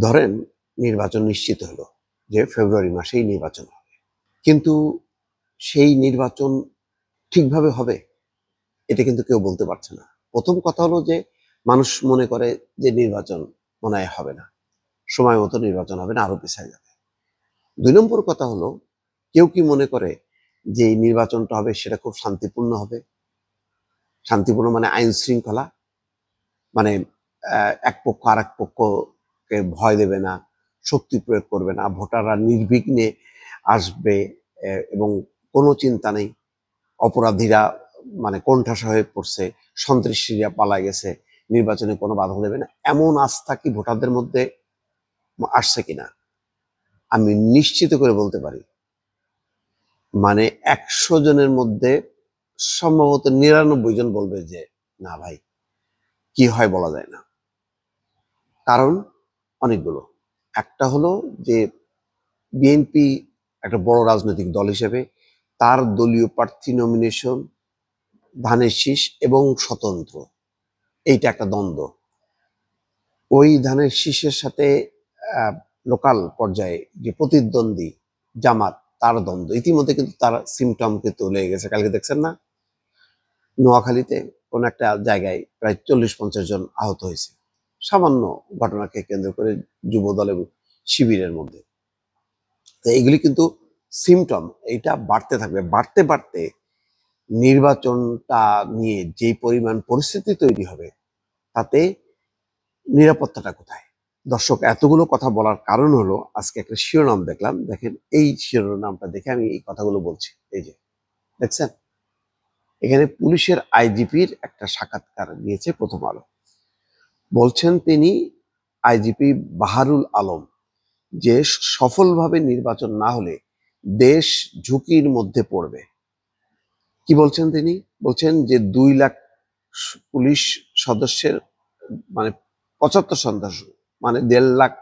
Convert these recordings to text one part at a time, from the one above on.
ধরেন নির্বাচন নিশ্চিত হলো যে ফেব্রুয়ারি মাসেই নির্বাচন হবে, কিন্তু সেই নির্বাচন ঠিকভাবে হবে এটা কিন্তু কেউ বলতে পারছে না। প্রথম কথা হলো যে মানুষ মনে করে যে নির্বাচন মনে হয় হবে না, সময় মতো নির্বাচন হবে না, আরো পিছিয়ে যাবে। 2 নম্বর কথা হলো কেউ কি মনে করে যে এই নির্বাচনটা হবে সেটা খুব শান্তিপূর্ণ হবে। শান্তিপূর্ণ মানে আইন শৃঙ্খলা, মানে এক পক্ষ আর এক পক্ষকে ভয় দেবে না, শক্তি প্রয়োগ করবে না, ভোটাররা নির্বিঘ্নে আসবে এবং কোনো চিন্তা নেই। অপরাধীরা মানে কোণঠাসা হয়ে পড়ছে, সন্ত্রাসীরা পালায় গেছে, নির্বাচনে কোনো বাধা দেবে না, এমন আস্থা কি ভোটারদের মধ্যে আসছে কিনা আমি নিশ্চিত করে বলতে পারি, মানে 100 জনের মধ্যে সম্ভবত 99 জন বলবে যে না ভাই, কি হয় বলা যায় না। কারণ অনেকগুলো। একটা হলো যে বিএনপি একটা বড় রাজনৈতিক দল হিসেবে তার দলীয় প্রার্থী নমিনেশন, ধানের শীষ এবং স্বতন্ত্র, এইটা একটা দ্বন্দ্ব। ওই ধানের শীষের সাথে লোকাল পর্যায়ে যে প্রতিদ্বন্দ্বী জামাত, তার দ্বন্দ্ব ইতিমধ্যে কিন্তু তার সিমটম কিন্তু লেগে গেছে। কালকে দেখছেন না, নোয়াখালীতে কোন একটা জায়গায় প্রায় 40-50 জন আহত হয়েছে সামান্য ঘটনাকে কেন্দ্র করে, যুব দল এবং শিবিরের মধ্যে। তো এইগুলি কিন্তু সিমটম, এইটা বাড়তে থাকবে। বাড়তে বাড়তে নির্বাচনটা নিয়ে যে পরিমাণ পরিস্থিতি তৈরি হবে, তাতে নিরাপত্তাটা কোথায়? দর্শক, এতগুলো কথা বলার কারণ হলো আজকে একটা শিরোনাম দেখলাম। দেখেন, এই শিরোনামটা দেখে আমি এই কথাগুলো বলছি। এই যে দেখছেন, এখানে পুলিশের আইজিপির একটা সাক্ষাৎকার দিয়েছে প্রথম আলো। বলছেন তিনি, আইজিপি বাহারুল আলম, যে সফলভাবে নির্বাচন না হলে দেশ ঝুঁকির মধ্যে পড়বে। কি বলছেন তিনি? বলছেন যে 2 লাখ পুলিশ সদস্যের মানে 75 সদস্য মানে 1.5 লাখ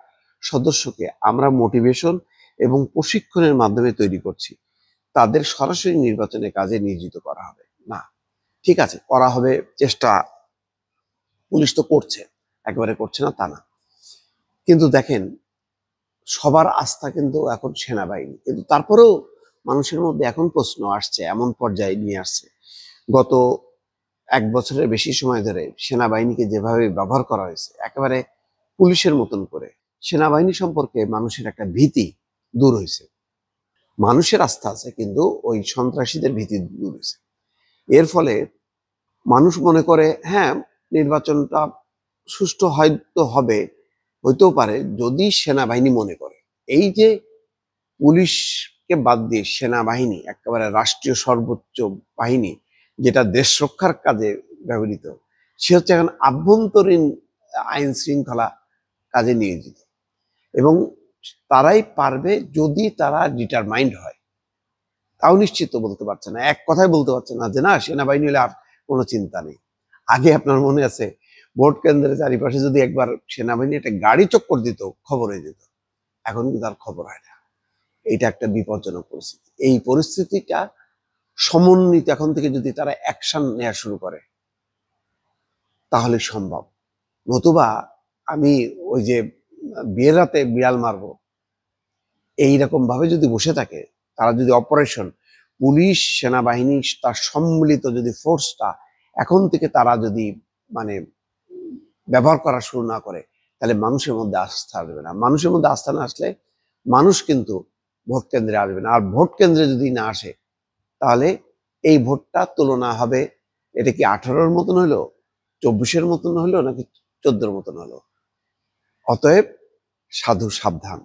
সদস্যকে আমরা মোটিভেশন এবং প্রশিক্ষণের মাধ্যমে তৈরি করছি, তাদের সরাসরি নির্বাচনের কাজে নিয়োজিত করা হবে না। ঠিক আছে, করা হবে, চেষ্টা পুলিশ তো করছে, একেবারে করছে না তা না, কিন্তু দেখেন সবার আস্থা কিন্তু এখন সেনাবাহিনী। কিন্তু তারপরেও মানুষের মধ্যে এখন প্রশ্ন আসছে, এমন পর্যায়ে নিয়ে আসছে, গত 1 বছরের বেশি সময় ধরে সেনাবাহিনীকে যেভাবে ব্যবহার করা হয়েছে একেবারে পুলিশের মতন করে, সেনাবাহিনী সম্পর্কে মানুষের একটা ভীতি দূর হয়েছে। মানুষের আস্থা আছে, কিন্তু ওই সন্ত্রাসীদের ভীতি দূর হয়েছে। এর ফলে মানুষ মনে করে হ্যাঁ, নির্বাচনটা সুষ্ঠু হয়তো হবে, হইতেও পারে যদি সেনাবাহিনী মনে করে। এই যে পুলিশকে বাদ দিয়ে সেনাবাহিনী একেবারে রাষ্ট্রীয় সর্বোচ্চ বাহিনী, যেটা দেশ রক্ষার কাজে ব্যবহৃত, সে হচ্ছে এখন আভ্যন্তরীণ আইন শৃঙ্খলা কাজে নিয়োজিত, এবং তারাই পারবে যদি তারা ডিটারমাইন্ড হয়। তাও নিশ্চিত বলতে পারছে না, এক কথায় বলতে পারছে না যে না, সেনাবাহিনী হলে আর কোনো চিন্তা নেই। আগে আপনার মনে আছে, ভোট কেন্দ্রের চারিপাশে যদি একবার সেনাবাহিনী একটা গাড়ি চক্কর দিত, খবর হয়ে যেত। এখন কিন্তু আর খবর হয় না। এটা একটা বিপজ্জনক পরিস্থিতি। এই পরিস্থিতিটা সমন্বিত এখন থেকে যদি তারা অ্যাকশন নেওয়া শুরু করে তাহলে সম্ভব। নতুবা আমি ওই যে বিয়ের রাতে বিড়াল মারবো এইরকম ভাবে যদি বসে থাকে, তারা যদি অপারেশন পুলিশ সেনাবাহিনী তার সম্মিলিত যদি ফোর্সটা এখন থেকে তারা যদি মানে ব্যবহার করা শুরু না করে, তাহলে মানুষের মধ্যে আস্থা আসবে না। মানুষের মধ্যে আস্থা না আসলে মানুষ কিন্তু ভোট কেন্দ্রে আসবে না। আর ভোট কেন্দ্রে যদি না আসে, তাহলে এই ভোটটা তুলনা হবে, এটা কি 18-র মতন হলো, 24-এর মতন হলো, নাকি 14-র মতন হলো। অতএব সাধু সাবধান।